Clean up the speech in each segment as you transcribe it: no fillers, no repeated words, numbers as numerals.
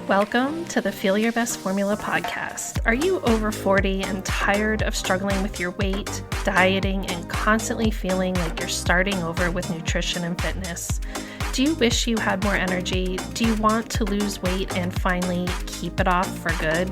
Welcome to the Feel Your Best Formula podcast. Are you over 40 and tired of struggling with your weight, dieting, and constantly feeling like you're starting over with nutrition and fitness? Do you wish you had more energy? Do you want to lose weight and finally keep it off for good?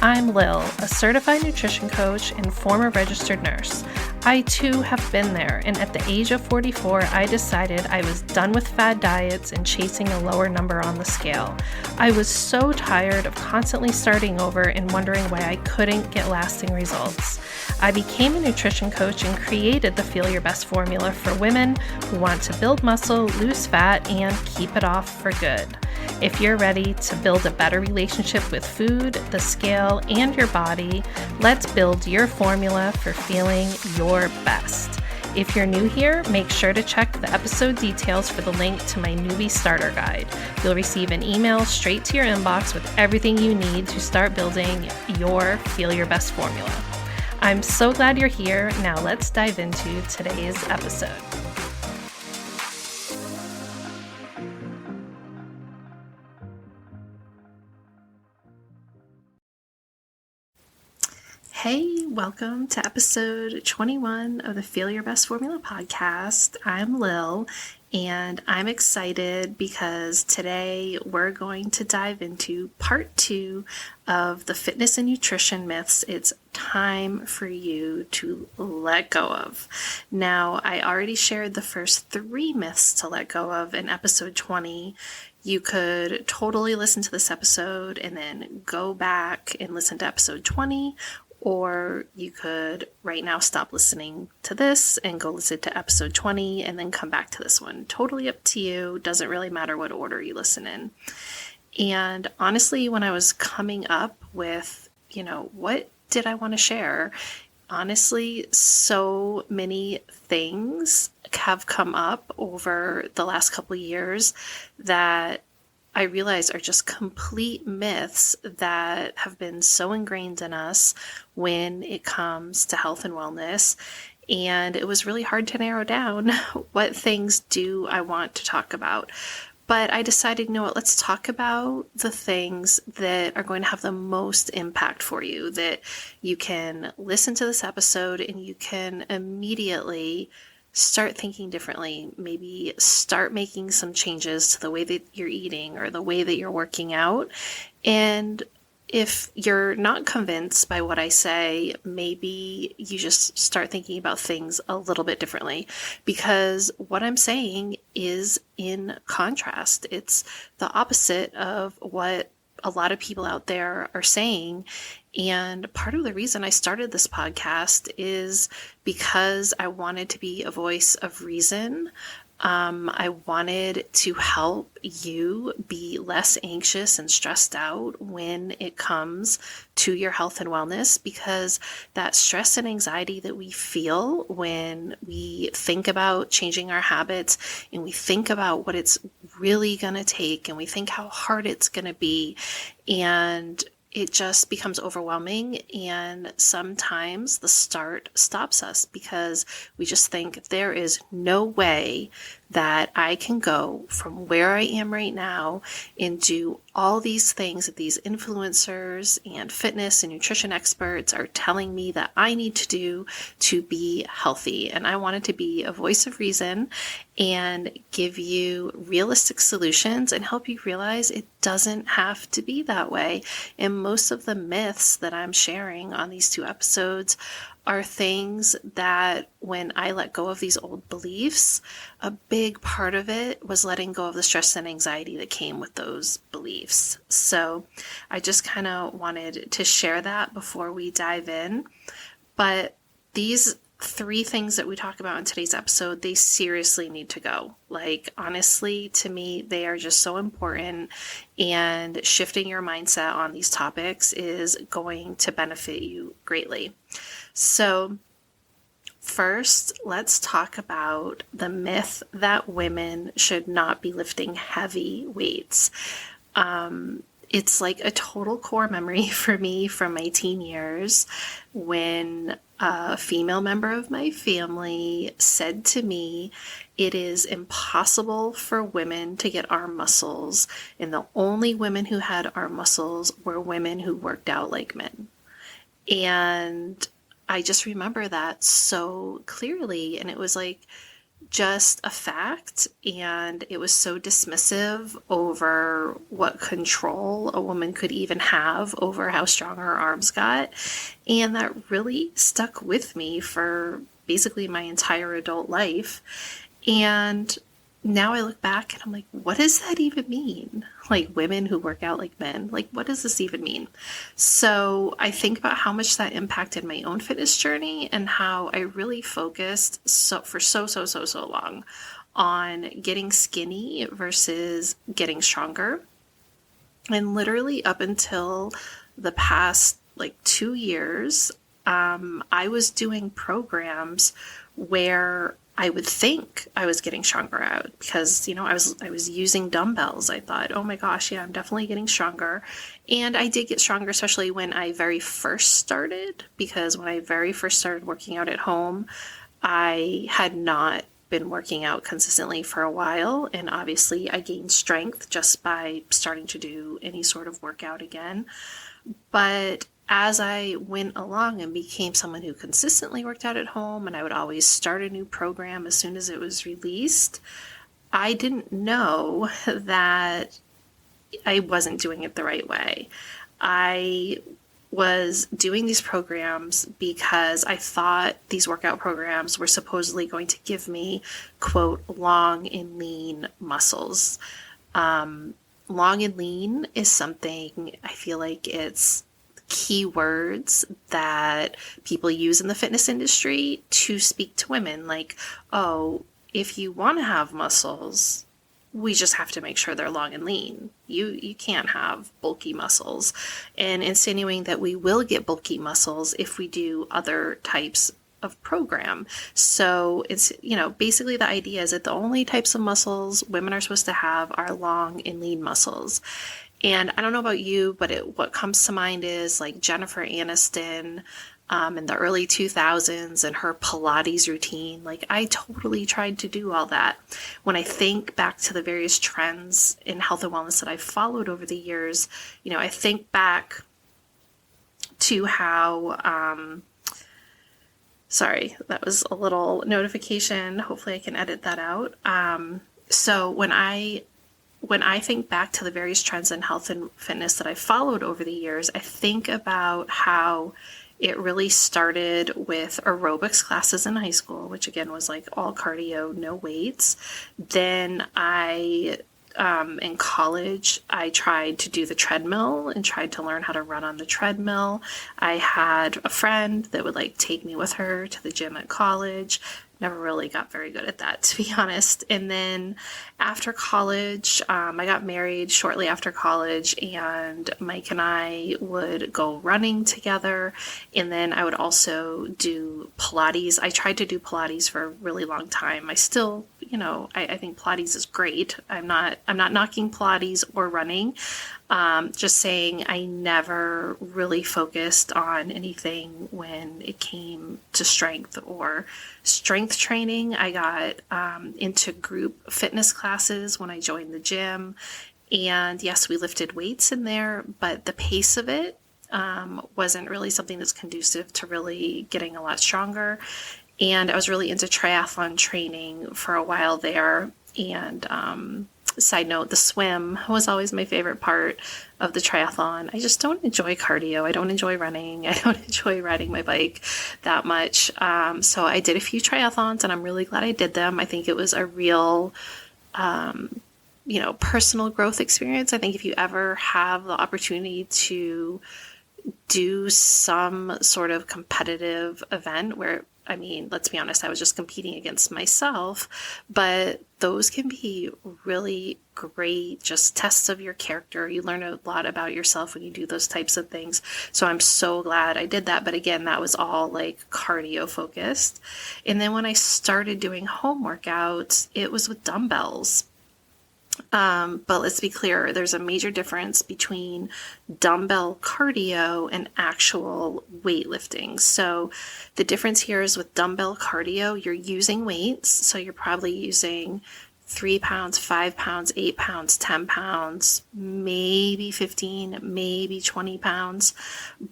I'm Lil, a certified nutrition coach and former registered nurse. I too have been there, and at the age of 44, I decided I was done with fad diets and chasing a lower number on the scale. I was so tired of constantly starting over and wondering why I couldn't get lasting results. I became a nutrition coach and created the Feel Your Best formula for women who want to build muscle, lose fat, and keep it off for good. If you're ready to build a better relationship with food, the scale, and your body, let's build your formula for feeling your best. If you're new here, make sure to check the episode details for the link to my newbie starter guide. You'll receive an email straight to your inbox with everything you need to start building your Feel Your Best formula. I'm so glad you're here. Now let's dive into today's episode. Hey, welcome to episode 21 of the Feel Your Best Formula podcast. I'm Lil, and I'm excited because today we're going to dive into part 2 of the fitness and nutrition myths it's time for you to let go of. Now, I already shared the first 3 myths to let go of in episode 20. You could totally listen to this episode and then go back and listen to episode 20. Or you could right now stop listening to this and go listen to episode 20 and then come back to this one. Totally up to you. Doesn't really matter what order you listen in. And honestly, when I was coming up with, what did I want to share? Honestly, so many things have come up over the last couple of years that I realize are just complete myths that have been so ingrained in us when it comes to health and wellness. And it was really hard to narrow down what things do I want to talk about. But I decided, let's talk about the things that are going to have the most impact for you, that you can listen to this episode and you can immediately start thinking differently, maybe start making some changes to the way that you're eating or the way that you're working out. And if you're not convinced by what I say, maybe you just start thinking about things a little bit differently, because what I'm saying is in contrast. It's the opposite of what a lot of people out there are saying. And part of the reason I started this podcast is because I wanted to be a voice of reason. I wanted to help you be less anxious and stressed out when it comes to your health and wellness, because that stress and anxiety that we feel when we think about changing our habits and we think about what it's really going to take and we think how hard it's going to be, and it just becomes overwhelming, and sometimes the start stops us because we just think there is no way that I can go from where I am right now and do all these things that these influencers and fitness and nutrition experts are telling me that I need to do to be healthy. And I wanted to be a voice of reason and give you realistic solutions and help you realize it doesn't have to be that way. And most of the myths that I'm sharing on these 2 episodes are things that when I let go of these old beliefs, a big part of it was letting go of the stress and anxiety that came with those beliefs. So I just kind of wanted to share that before we dive in. But these 3 things that we talk about in today's episode, they seriously need to go. Like, honestly, to me, they are just so important, and shifting your mindset on these topics is going to benefit you greatly. So first, let's talk about the myth that women should not be lifting heavy weights. it's like a total core memory for me from my teen years when a female member of my family said to me, "It is impossible for women to get arm muscles, and the only women who had arm muscles were women who worked out like men." And I just remember that so clearly, and it was like just a fact, and it was so dismissive over what control a woman could even have over how strong her arms got. And that really stuck with me for basically my entire adult life. And now I look back and I'm like, what does that even mean? Like, women who work out like men, like, what does this even mean? So I think about how much that impacted my own fitness journey and how I really focused for so long on getting skinny versus getting stronger. And literally up until the past like 2 years, I was doing programs where I would think I was getting stronger out because, I was using dumbbells. I thought, oh my gosh, yeah, I'm definitely getting stronger. And I did get stronger, especially when I very first started, because when I very first started working out at home, I had not been working out consistently for a while. And obviously I gained strength just by starting to do any sort of workout again. But as I went along and became someone who consistently worked out at home, and I would always start a new program as soon as it was released, I didn't know that I wasn't doing it the right way. I was doing these programs because I thought these workout programs were supposedly going to give me, quote, long and lean muscles. Long and lean is something I feel like it's keywords that people use in the fitness industry to speak to women, like, oh, if you want to have muscles, we just have to make sure they're long and lean. You can't have bulky muscles, and insinuating that we will get bulky muscles if we do other types of program. So it's, basically the idea is that the only types of muscles women are supposed to have are long and lean muscles. And I don't know about you, but what comes to mind is like Jennifer Aniston in the early 2000s and her Pilates routine. Like, I totally tried to do all that. When I think back to the various trends in health and wellness that I've followed over the years, I think back to how, sorry, that was a little notification. Hopefully I can edit that out. So when I think back to the various trends in health and fitness that I followed over the years, I think about how it really started with aerobics classes in high school, which again was like all cardio, no weights. Then in college, I tried to do the treadmill and tried to learn how to run on the treadmill. I had a friend that would like take me with her to the gym at college. Never really got very good at that, to be honest. And then after college, I got married shortly after college, and Mike and I would go running together. And then I would also do Pilates. I tried to do Pilates for a really long time. I still, I think Pilates is great. I'm not knocking Pilates or running. Just saying I never really focused on anything when it came to strength or strength training. I got into group fitness classes when I joined the gym. And yes, we lifted weights in there, but the pace of it wasn't really something that's conducive to really getting a lot stronger. And I was really into triathlon training for a while there. And side note, the swim was always my favorite part of the triathlon. I just don't enjoy cardio. I don't enjoy running. I don't enjoy riding my bike that much. So I did a few triathlons, and I'm really glad I did them. I think it was a real, personal growth experience. I think if you ever have the opportunity to do some sort of competitive event where, let's be honest, I was just competing against myself, but those can be really great, just tests of your character. You learn a lot about yourself when you do those types of things. So I'm so glad I did that. But again, that was all like cardio focused. And then when I started doing home workouts, it was with dumbbells. But let's be clear, there's a major difference between dumbbell cardio and actual weightlifting. So the difference here is with dumbbell cardio, you're using weights. So you're probably using 3 pounds, 5 pounds, 8 pounds, 10 pounds, maybe 15, maybe 20 pounds,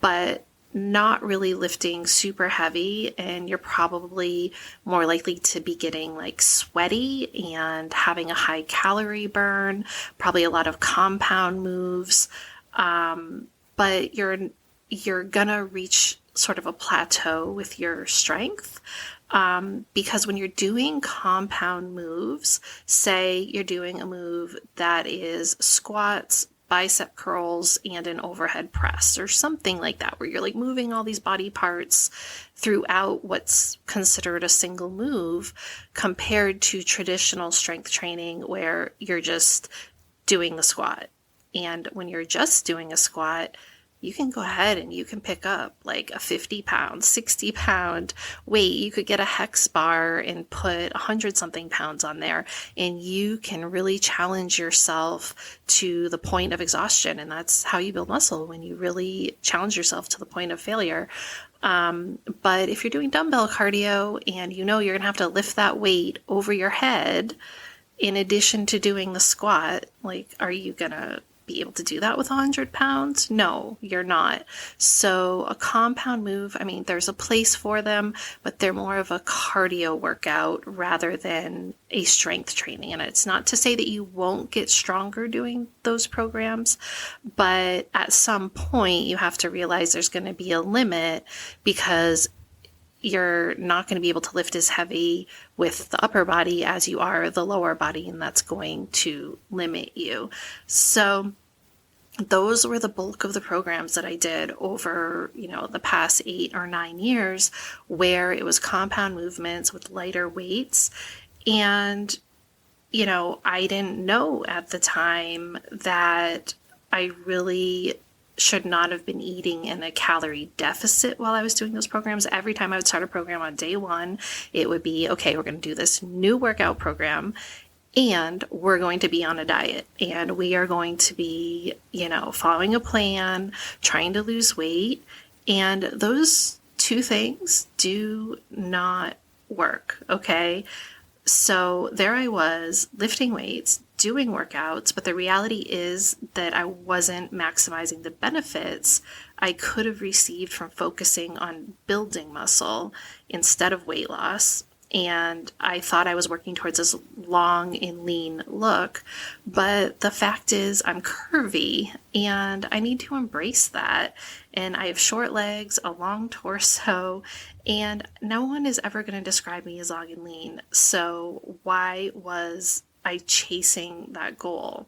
but not really lifting super heavy, and you're probably more likely to be getting like sweaty and having a high calorie burn, probably a lot of compound moves. But you're gonna reach sort of a plateau with your strength. Because when you're doing compound moves, say you're doing a move that is squats, bicep curls, and an overhead press or something like that, where you're like moving all these body parts throughout what's considered a single move, compared to traditional strength training where you're just doing the squat. And when you're just doing a squat, you can go ahead and you can pick up like a 50 pound, 60 pound weight. You could get a hex bar and put 100 something pounds on there, and you can really challenge yourself to the point of exhaustion. And that's how you build muscle, when you really challenge yourself to the point of failure. But if you're doing dumbbell cardio and you know you're going to have to lift that weight over your head in addition to doing the squat, like, are you going to be able to do that with 100 pounds? No, you're not. So a compound move, I mean, there's a place for them, but they're more of a cardio workout rather than a strength training. And it's not to say that you won't get stronger doing those programs, but at some point you have to realize there's going to be a limit, because you're not going to be able to lift as heavy with the upper body as you are the lower body, and that's going to limit you. So those were the bulk of the programs that I did over, the past 8 or 9 years, where it was compound movements with lighter weights. And, I didn't know at the time that I really should not have been eating in a calorie deficit while I was doing those programs. Every time I would start a program on day one, it would be, okay, we're going to do this new workout program, and we're going to be on a diet, and we are going to be, following a plan, trying to lose weight. And those two things do not work. Okay. So there I was lifting weights, doing workouts, but the reality is that I wasn't maximizing the benefits I could have received from focusing on building muscle instead of weight loss. And I thought I was working towards this long and lean look, but the fact is I'm curvy and I need to embrace that. And I have short legs, a long torso, and no one is ever going to describe me as long and lean. So why was I chasing that goal?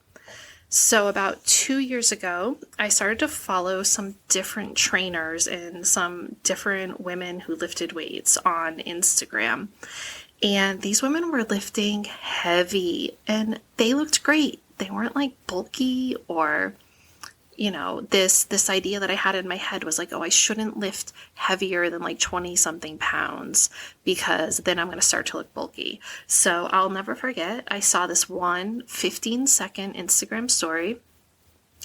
So about 2 years ago, I started to follow some different trainers and some different women who lifted weights on Instagram. And these women were lifting heavy and they looked great. They weren't like bulky or, this idea that I had in my head was like, oh, I shouldn't lift heavier than like 20 something pounds because then I'm going to start to look bulky. So I'll never forget, I saw this one 15-second Instagram story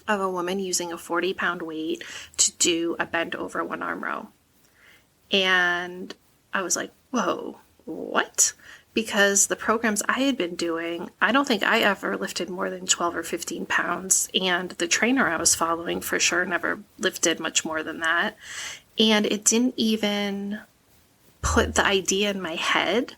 of a woman using a 40-pound weight to do a bent over one arm row. And I was like, whoa, what? Because the programs I had been doing, I don't think I ever lifted more than 12 or 15 pounds. And the trainer I was following for sure never lifted much more than that. And it didn't even put the idea in my head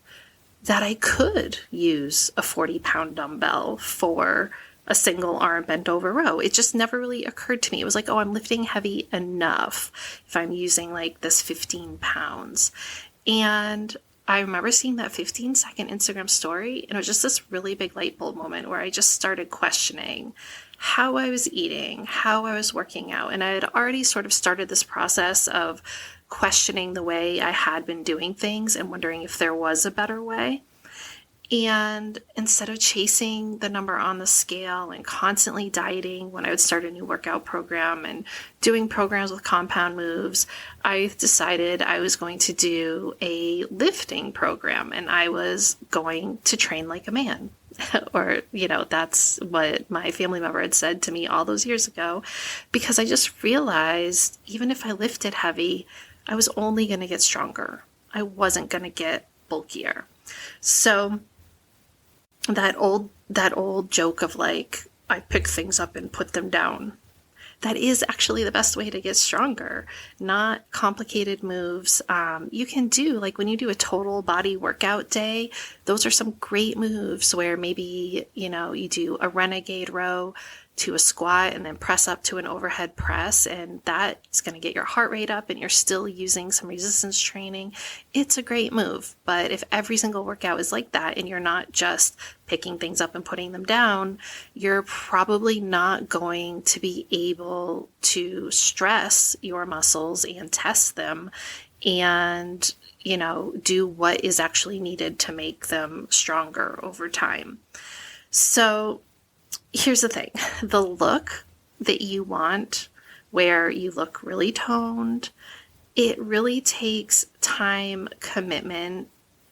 that I could use a 40-pound dumbbell for a single arm bent over row. It just never really occurred to me. It was like, oh, I'm lifting heavy enough if I'm using like this 15 pounds. And I remember seeing that 15-second Instagram story, and it was just this really big light bulb moment where I just started questioning how I was eating, how I was working out. And I had already sort of started this process of questioning the way I had been doing things and wondering if there was a better way. And instead of chasing the number on the scale and constantly dieting when I would start a new workout program and doing programs with compound moves, I decided I was going to do a lifting program, and I was going to train like a man. or, that's what my family member had said to me all those years ago, because I just realized even if I lifted heavy, I was only going to get stronger. I wasn't going to get bulkier. So that old joke of like, I pick things up and put them down, that is actually the best way to get stronger, not complicated moves. You can do, like when you do a total body workout day, those are some great moves where maybe, you do a renegade row to a squat and then press up to an overhead press, and that is going to get your heart rate up and you're still using some resistance training. It's a great move. But if every single workout is like that and you're not just picking things up and putting them down, you're probably not going to be able to stress your muscles and test them and, do what is actually needed to make them stronger over time. So here's the thing, the look that you want, where you look really toned, it really takes time, commitment,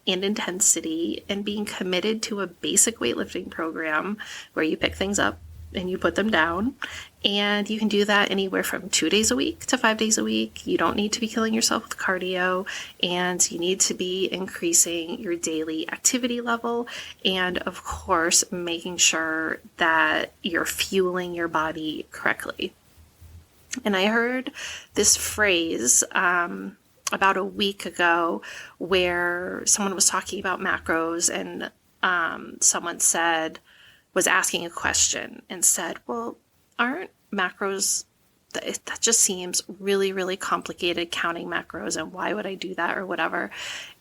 and intensity, and being committed to a basic weightlifting program where you pick things up and you put them down. And you can do that anywhere from 2 days a week to 5 days a week. You don't need to be killing yourself with cardio, and you need to be increasing your daily activity level. And of course, making sure that you're fueling your body correctly. And I heard this phrase, about a week ago, where someone was talking about macros, and someone was asking a question and said, well, aren't macros, that just seems really, really complicated, counting macros, and why would I do that or whatever?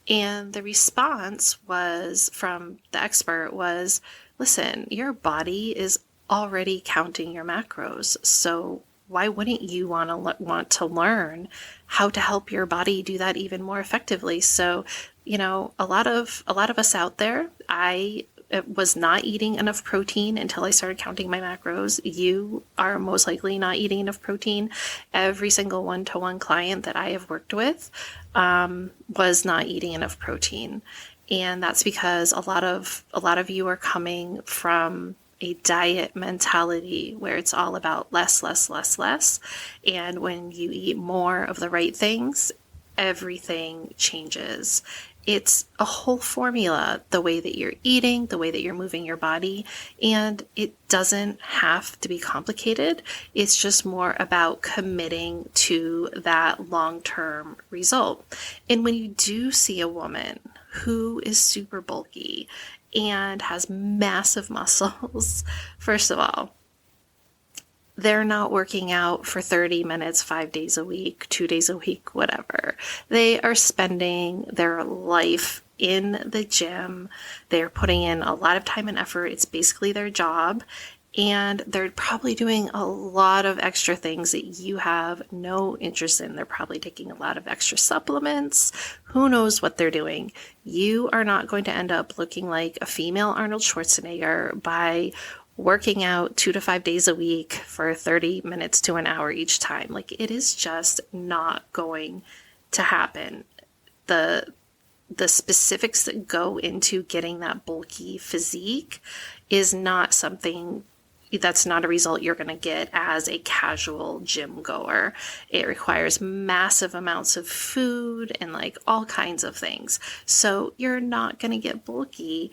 And the response was from the expert was, listen, your body is already counting your macros. So why wouldn't you want to learn how to help your body do that even more effectively? So, a lot of us out there, I was not eating enough protein until I started counting my macros. You are most likely not eating enough protein. Every single one-to-one client that I have worked with was not eating enough protein. And that's because a lot of you are coming from a diet mentality where it's all about less, less, less, less. And when you eat more of the right things, everything changes. It's a whole formula, the way that you're eating, the way that you're moving your body, and it doesn't have to be complicated. It's just more about committing to that long-term result. And when you do see a woman who is super bulky and has massive muscles, first of all, they're not working out for 30 minutes, 5 days a week, 2 days a week, whatever. They are spending their life in the gym. They're putting in a lot of time and effort. It's basically their job. And they're probably doing a lot of extra things that you have no interest in. They're probably taking a lot of extra supplements. Who knows what they're doing? You are not going to end up looking like a female Arnold Schwarzenegger by working out 2 to 5 days a week for 30 minutes to an hour each time. Like, it is just not going to happen. The specifics that go into getting that bulky physique is not something that's not a result you're going to get as a casual gym goer. It requires massive amounts of food and like all kinds of things. So you're not going to get bulky.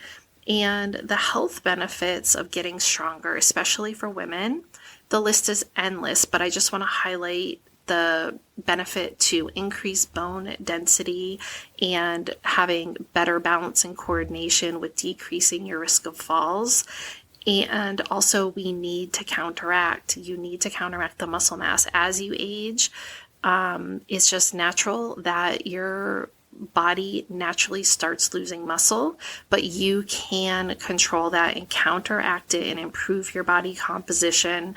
And the health benefits of getting stronger, especially for women, the list is endless, but I just want to highlight the benefit to increase bone density and having better balance and coordination with decreasing your risk of falls. And also you need to counteract the muscle mass as you age. It's just natural that your body naturally starts losing muscle, but you can control that and counteract it and improve your body composition.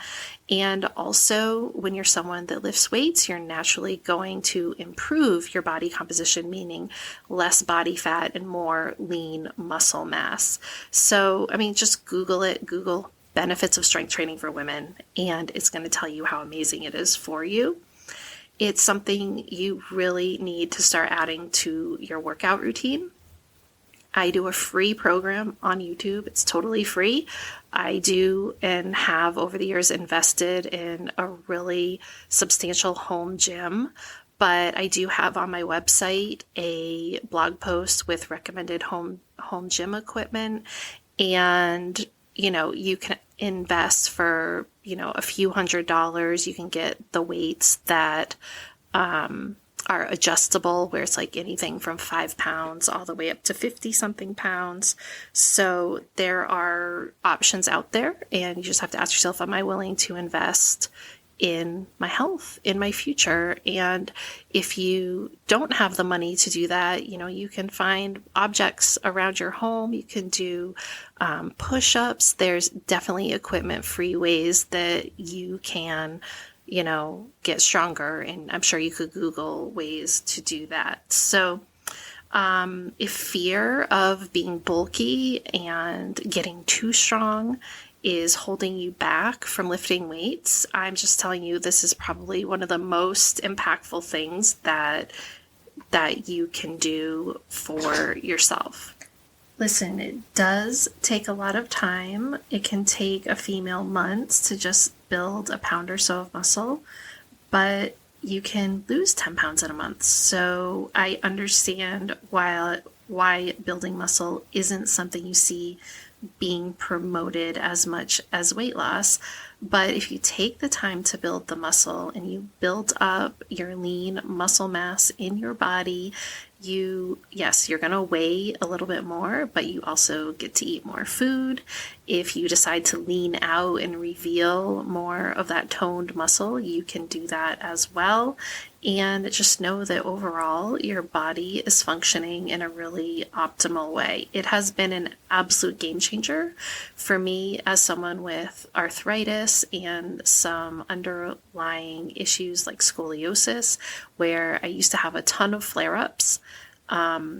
And also, when you're someone that lifts weights, you're naturally going to improve your body composition, meaning less body fat and more lean muscle mass. So, just Google it. Google benefits of strength training for women, and it's going to tell you how amazing it is for you. It's something you really need to start adding to your workout routine. I do a free program on YouTube. It's totally free. I do and have over the years invested in a really substantial home gym, but I do have on my website a blog post with recommended home gym equipment, and you can invest for a few $100s. You can get the weights that are adjustable, where it's like anything from 5 pounds all the way up to 50 something pounds. So there are options out there, and you just have to ask yourself, am I willing to invest in my health, in my future? And if you don't have the money to do that, you can find objects around your home. You can do push-ups. There's definitely equipment-free ways that you can get stronger. And I'm sure you could Google ways to do that. So if fear of being bulky and getting too strong is holding you back from lifting weights, I'm just telling you, this is probably one of the most impactful things that you can do for yourself. Listen, it does take a lot of time. It can take a female months to just build a pound or so of muscle, but you can lose 10 pounds in a month. So I understand why building muscle isn't something you see being promoted as much as weight loss. But if you take the time to build the muscle and you build up your lean muscle mass in your body, you're going to weigh a little bit more, but you also get to eat more food. If you decide to lean out and reveal more of that toned muscle, you can do that as well. And just know that overall, your body is functioning in a really optimal way. It has been an absolute game changer for me as someone with arthritis and some underlying issues like scoliosis, where I used to have a ton of flare-ups.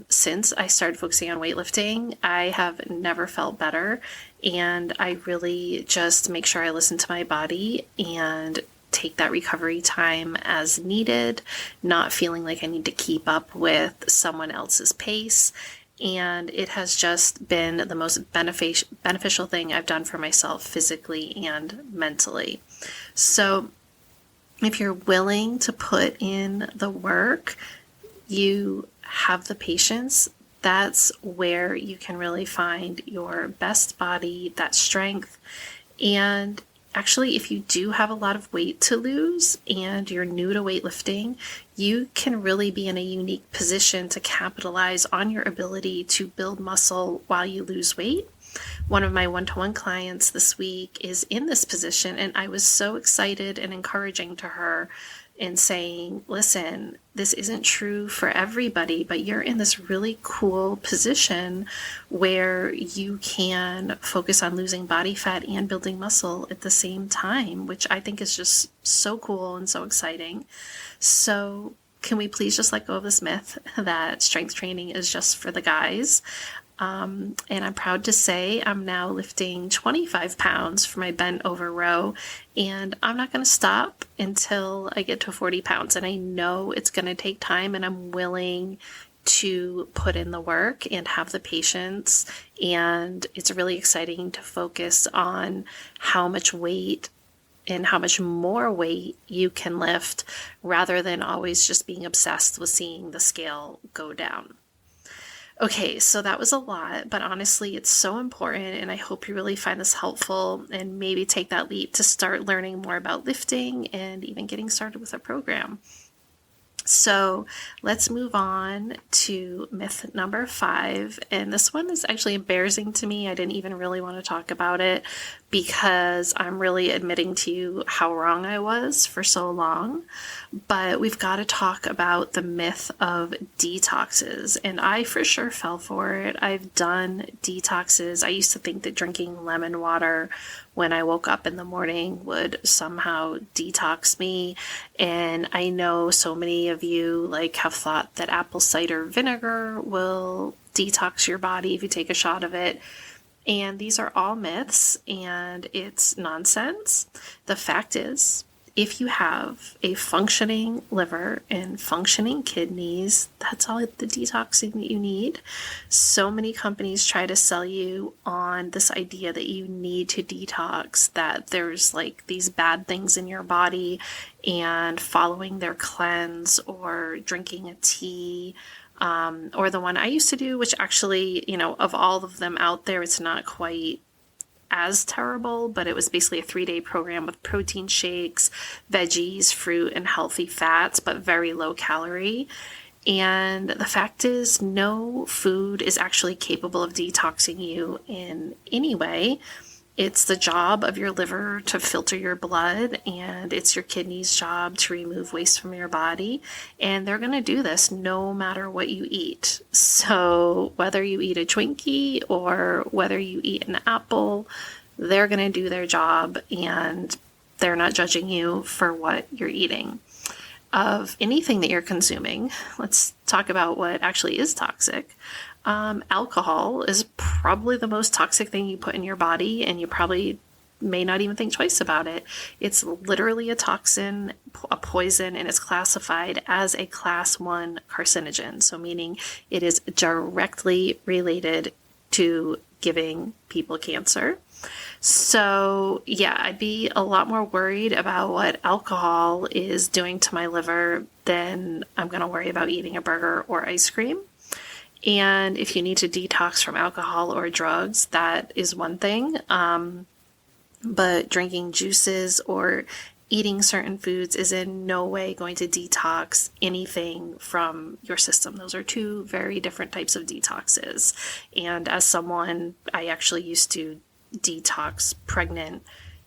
Since I started focusing on weightlifting, I have never felt better. And I really just make sure I listen to my body and take that recovery time as needed, not feeling like I need to keep up with someone else's pace. And it has just been the most beneficial thing I've done for myself physically and mentally. So if you're willing to put in the work, you have the patience, that's where you can really find your best body, that strength. And actually, if you do have a lot of weight to lose and you're new to weightlifting, you can really be in a unique position to capitalize on your ability to build muscle while you lose weight. One of my one-to-one clients this week is in this position, and I was so excited and encouraging to her in saying, listen, this isn't true for everybody, but you're in this really cool position where you can focus on losing body fat and building muscle at the same time, which I think is just so cool and so exciting. So can we please just let go of this myth that strength training is just for the guys? And I'm proud to say I'm now lifting 25 pounds for my bent over row, and I'm not going to stop until I get to 40 pounds. And I know it's going to take time, and I'm willing to put in the work and have the patience. And it's really exciting to focus on how much weight and how much more weight you can lift rather than always just being obsessed with seeing the scale go down. Okay, so that was a lot, but honestly, it's so important, and I hope you really find this helpful and maybe take that leap to start learning more about lifting and even getting started with a program. So let's move on to myth number 5. And this one is actually embarrassing to me. I didn't even really want to talk about it because I'm really admitting to you how wrong I was for so long. But we've got to talk about the myth of detoxes. And I for sure fell for it. I've done detoxes. I used to think that drinking lemon water when I woke up in the morning would somehow detox me. And I know so many of you have thought that apple cider vinegar will detox your body if you take a shot of it. And these are all myths, and it's nonsense. The fact is, if you have a functioning liver and functioning kidneys, that's all the detoxing that you need. So many companies try to sell you on this idea that you need to detox, that there's like these bad things in your body, and following their cleanse or drinking a tea, or the one I used to do, which actually, of all of them out there, it's not quite as terrible, but it was basically a 3-day program with protein shakes, veggies, fruit, and healthy fats, but very low calorie. And the fact is, no food is actually capable of detoxing you in any way. It's the job of your liver to filter your blood, and it's your kidney's job to remove waste from your body. And they're going to do this no matter what you eat. So whether you eat a Twinkie or whether you eat an apple, they're going to do their job, and they're not judging you for what you're eating. Of anything that you're consuming, let's talk about what actually is toxic. Alcohol is probably the most toxic thing you put in your body, and you probably may not even think twice about it. It's literally a toxin, a poison, and it's classified as a class 1 carcinogen. So meaning it is directly related to giving people cancer. So yeah, I'd be a lot more worried about what alcohol is doing to my liver than I'm going to worry about eating a burger or ice cream. And if you need to detox from alcohol or drugs, that is one thing. But drinking juices or eating certain foods is in no way going to detox anything from your system. Those are two very different types of detoxes. And as someone, I actually used to detox pregnant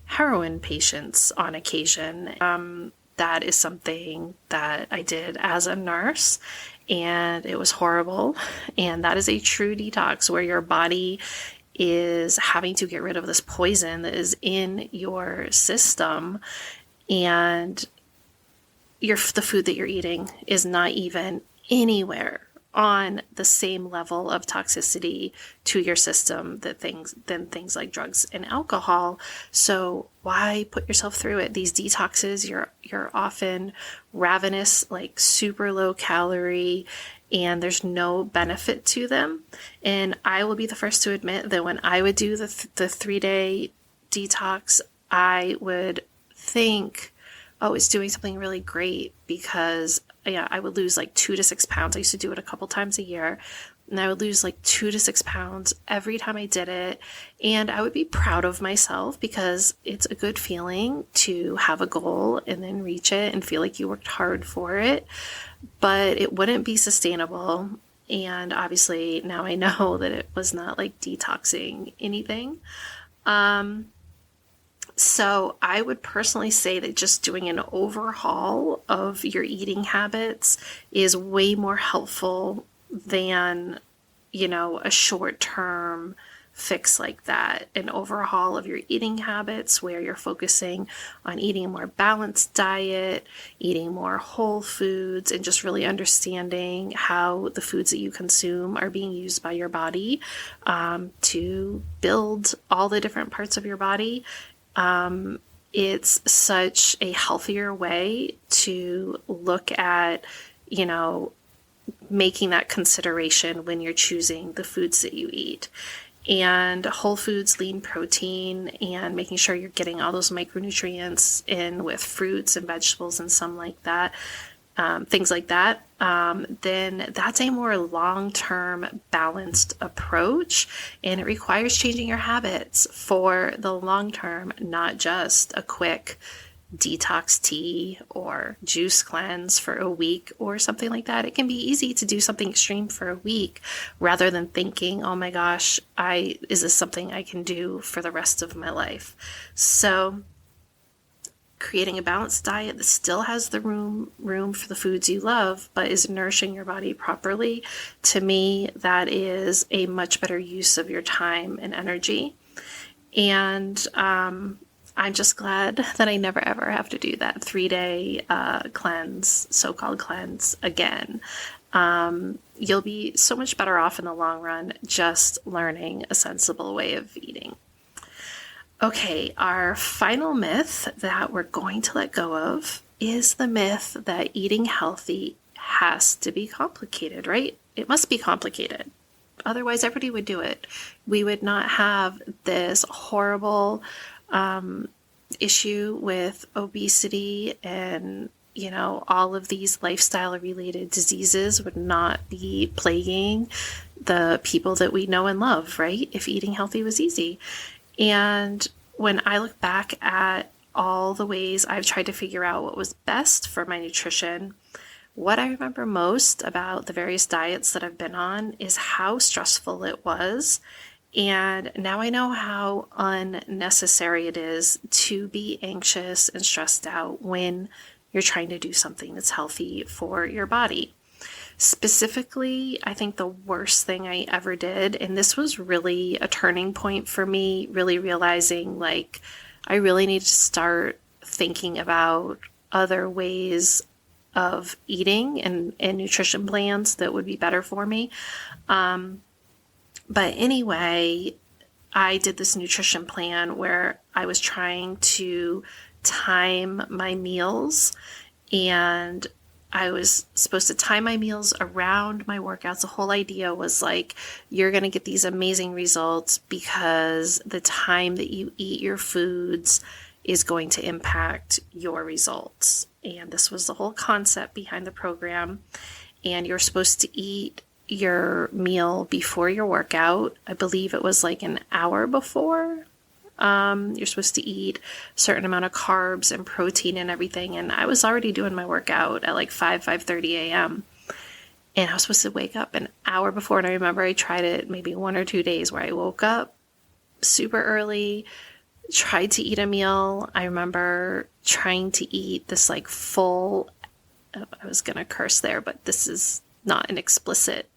heroin patients on occasion. That is something that I did as a nurse, and it was horrible. And that is a true detox where your body is having to get rid of this poison that is in your system, and the food that you're eating is not even anywhere on the same level of toxicity to your system than things like drugs and alcohol. So why put yourself through it? These detoxes, you're often ravenous, like super low calorie, and there's no benefit to them. And I will be the first to admit that when I would do the 3-day detox, I would think, oh, it's doing something really great, because I would lose like 2 to 6 pounds. I used to do it a couple times a year, and I would lose like 2 to 6 pounds every time I did it. And I would be proud of myself, because it's a good feeling to have a goal and then reach it and feel like you worked hard for it. But it wouldn't be sustainable. And obviously now I know that it was not like detoxing anything. So I would personally say that just doing an overhaul of your eating habits is way more helpful than, a short-term fix like that. An overhaul of your eating habits where you're focusing on eating a more balanced diet, eating more whole foods, and just really understanding how the foods that you consume are being used by your body to build all the different parts of your body. It's such a healthier way to look at, making that consideration when you're choosing the foods that you eat. And whole foods, lean protein, and making sure you're getting all those micronutrients in with fruits and vegetables and some like that, things like that, then that's a more long-term balanced approach, and it requires changing your habits for the long term, not just a quick detox tea or juice cleanse for a week or something like that. It can be easy to do something extreme for a week rather than thinking, oh my gosh, is this something I can do for the rest of my life? So creating a balanced diet that still has the room for the foods you love, but is nourishing your body properly, to me, that is a much better use of your time and energy. And I'm just glad that I never ever have to do that 3-day so-called cleanse again. You'll be so much better off in the long run just learning a sensible way of eating. Okay, our final myth that we're going to let go of is the myth that eating healthy has to be complicated, right? It must be complicated. Otherwise, everybody would do it. We would not have this horrible issue with obesity and, all of these lifestyle related diseases would not be plaguing the people that we know and love, right? If eating healthy was easy. And when I look back at all the ways I've tried to figure out what was best for my nutrition, what I remember most about the various diets that I've been on is how stressful it was. And now I know how unnecessary it is to be anxious and stressed out when you're trying to do something that's healthy for your body. Specifically, I think the worst thing I ever did, and this was really a turning point for me, really realizing like I really need to start thinking about other ways of eating and nutrition plans that would be better for me. But anyway, I did this nutrition plan where I was trying to time my meals, and I was supposed to time my meals around my workouts. The whole idea was like, you're going to get these amazing results because the time that you eat your foods is going to impact your results. And this was the whole concept behind the program. And you're supposed to eat your meal before your workout. I believe it was like an hour before. You're supposed to eat a certain amount of carbs and protein and everything. And I was already doing my workout at like 5:30 a.m. And I was supposed to wake up an hour before. And I remember I tried it maybe 1 or 2 days where I woke up super early, tried to eat a meal. I remember trying to eat this like full, I was going to curse there, but this is not an explicit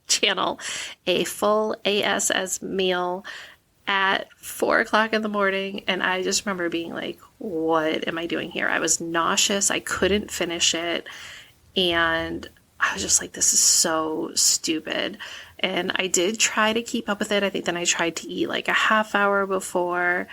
channel, a full ASS meal at 4:00 in the morning. And I just remember being like, what am I doing here? I was nauseous. I couldn't finish it. And I was just like, this is so stupid. And I did try to keep up with it. I think then I tried to eat like a half hour before.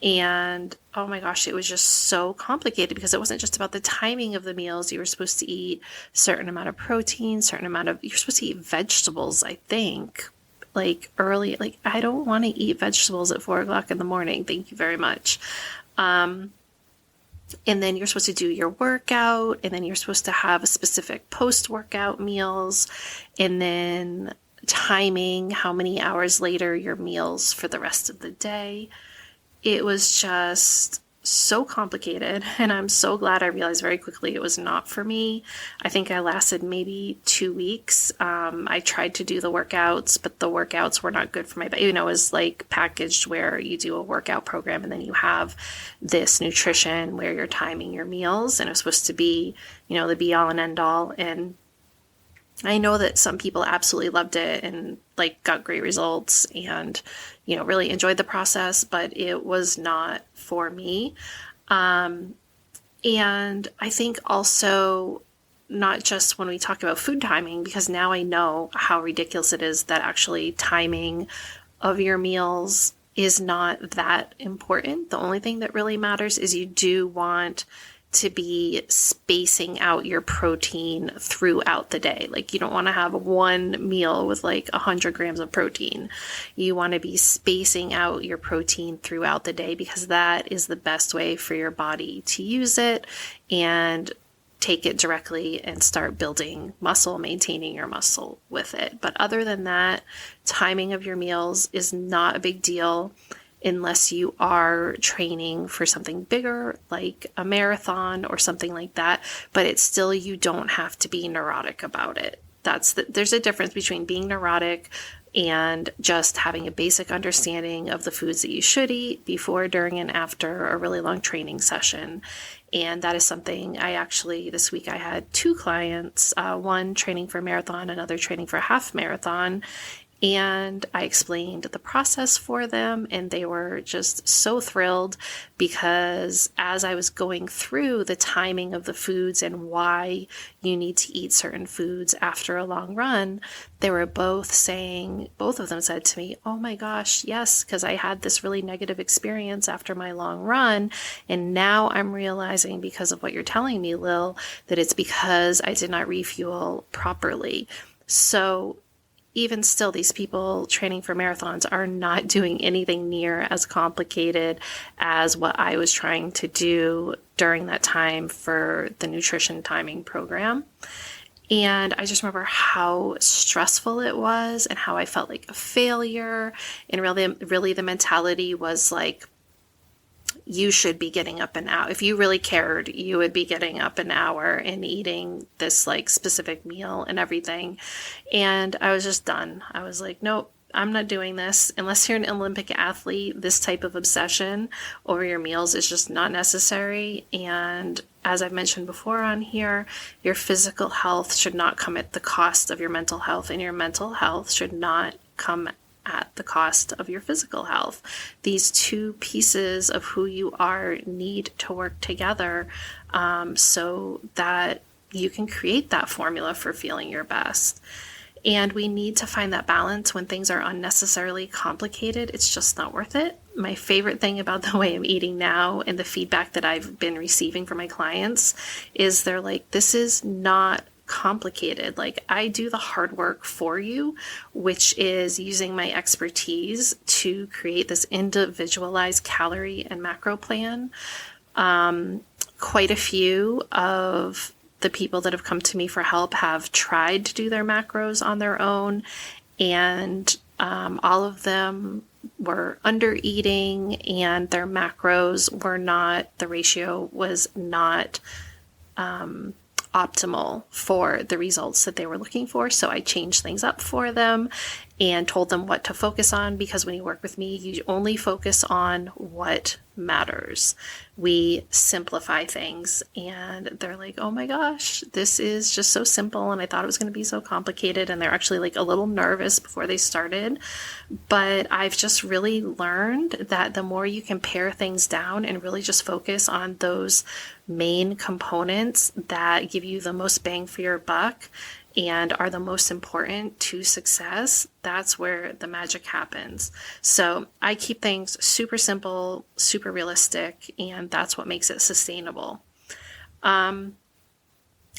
And oh my gosh, it was just so complicated because it wasn't just about the timing of the meals. You were supposed to eat a certain amount of protein, you're supposed to eat vegetables, I think, like early. Like, I don't want to eat vegetables at 4:00 in the morning. Thank you very much. And then you're supposed to do your workout, and then you're supposed to have a specific post-workout meals, and then timing how many hours later your meals for the rest of the day. It was just so complicated, and I'm so glad I realized very quickly it was not for me. I think I lasted maybe 2 weeks. I tried to do the workouts, but the workouts were not good for my body. It was like packaged where you do a workout program and then you have this nutrition where you're timing your meals, and it was supposed to be, the be all and end all. And I know that some people absolutely loved it and like got great results and, really enjoyed the process, but it was not for me. And I think also not just when we talk about food timing, because now I know how ridiculous it is that actually timing of your meals is not that important. The only thing that really matters is you do want to be spacing out your protein throughout the day. Like, you don't want to have one meal with like 100 grams of protein. You want to be spacing out your protein throughout the day because that is the best way for your body to use it and take it directly and start building muscle, maintaining your muscle with it. But other than that, timing of your meals is not a big deal unless you are training for something bigger, like a marathon or something like that. But it's still, you don't have to be neurotic about it. There's a difference between being neurotic and just having a basic understanding of the foods that you should eat before, during, and after a really long training session. And that is something this week I had 2 clients, one training for a marathon, another training for a half marathon. And I explained the process for them, and they were just so thrilled because as I was going through the timing of the foods and why you need to eat certain foods after a long run, they were both of them said to me, "Oh my gosh, yes, because I had this really negative experience after my long run. And now I'm realizing because of what you're telling me, Lil, that it's because I did not refuel properly." So even still, these people training for marathons are not doing anything near as complicated as what I was trying to do during that time for the nutrition timing program. And I just remember how stressful it was and how I felt like a failure. And really the mentality was like, you should be getting up an hour. If you really cared, you would be getting up an hour and eating this like specific meal and everything. And I was just done. I was like, nope, I'm not doing this. Unless you're an Olympic athlete, this type of obsession over your meals is just not necessary. And as I've mentioned before on here, your physical health should not come at the cost of your mental health, and your mental health should not come at the cost of your physical health. These two pieces of who you are need to work together so that you can create that formula for feeling your best. And we need to find that balance when things are unnecessarily complicated. It's just not worth it. My favorite thing about the way I'm eating now and the feedback that I've been receiving from my clients is they're like, this is not complicated. Like, I do the hard work for you, which is using my expertise to create this individualized calorie and macro plan. Quite a few of the people that have come to me for help have tried to do their macros on their own, and all of them were under eating, and their macros were not, the ratio was not optimal for the results that they were looking for. So I changed things up for them and told them what to focus on, because when you work with me, you only focus on what matters. We simplify things, and they're like, oh my gosh, this is just so simple, and I thought it was going to be so complicated, and they're actually like a little nervous before they started. But I've just really learned that the more you can pare things down and really just focus on those main components that give you the most bang for your buck and are the most important to success, that's where the magic happens. So I keep things super simple, super realistic, and that's what makes it sustainable. I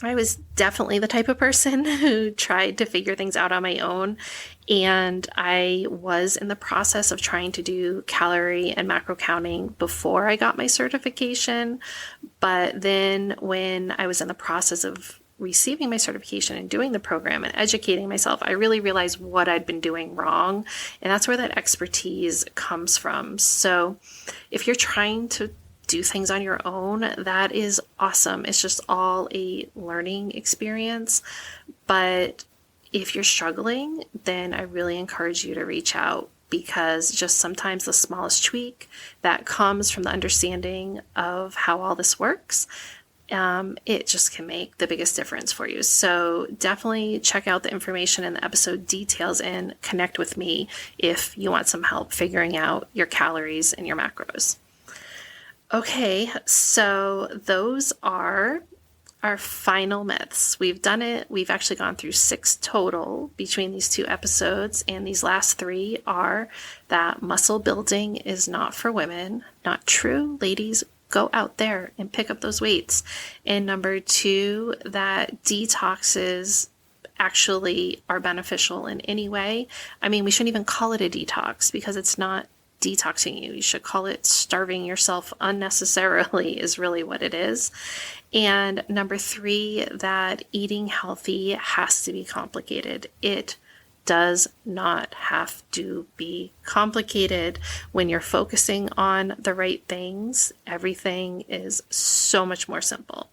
was definitely the type of person who tried to figure things out on my own, and I was in the process of trying to do calorie and macro counting before I got my certification. But then when I was in the process of receiving my certification and doing the program and educating myself, I really realized what I'd been doing wrong. And that's where that expertise comes from. So if you're trying to do things on your own, that is awesome. It's just all a learning experience. But if you're struggling, then I really encourage you to reach out, because just sometimes the smallest tweak that comes from the understanding of how all this works, it just can make the biggest difference for you. So definitely check out the information in the episode details and connect with me if you want some help figuring out your calories and your macros. Okay, so those are our final myths. We've done it. We've actually gone through 6 total between these 2 episodes, and these last 3 are that muscle building is not for women. Not true. Ladies, go out there and pick up those weights. And number 2, that detoxes actually are beneficial in any way. I mean, we shouldn't even call it a detox, because it's not detoxing you. You should call it starving yourself unnecessarily is really what it is. And number 3, that eating healthy has to be complicated. It does not have to be complicated. When you're focusing on the right things, everything is so much more simple.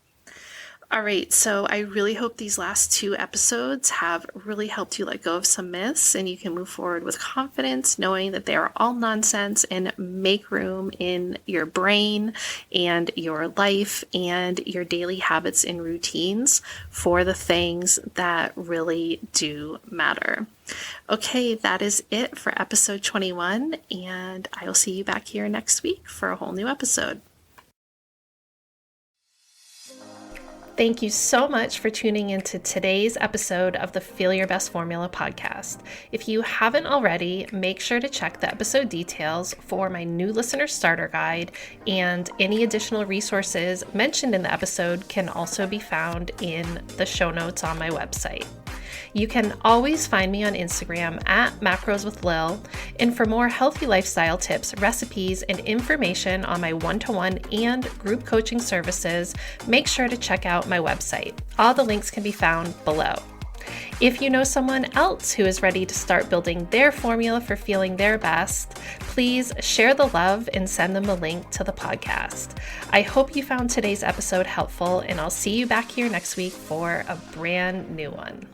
All right, so I really hope these last 2 episodes have really helped you let go of some myths and you can move forward with confidence, knowing that they are all nonsense, and make room in your brain and your life and your daily habits and routines for the things that really do matter. Okay, that is it for episode 21, and I will see you back here next week for a whole new episode. Thank you so much for tuning into today's episode of the Feel Your Best Formula podcast. If you haven't already, make sure to check the episode details for my new listener starter guide, and any additional resources mentioned in the episode can also be found in the show notes on my website. You can always find me on Instagram at Macros with Lil, and for more healthy lifestyle tips, recipes, and information on my one-to-one and group coaching services, make sure to check out my website. All the links can be found below. If you know someone else who is ready to start building their formula for feeling their best, please share the love and send them a link to the podcast. I hope you found today's episode helpful, and I'll see you back here next week for a brand new one.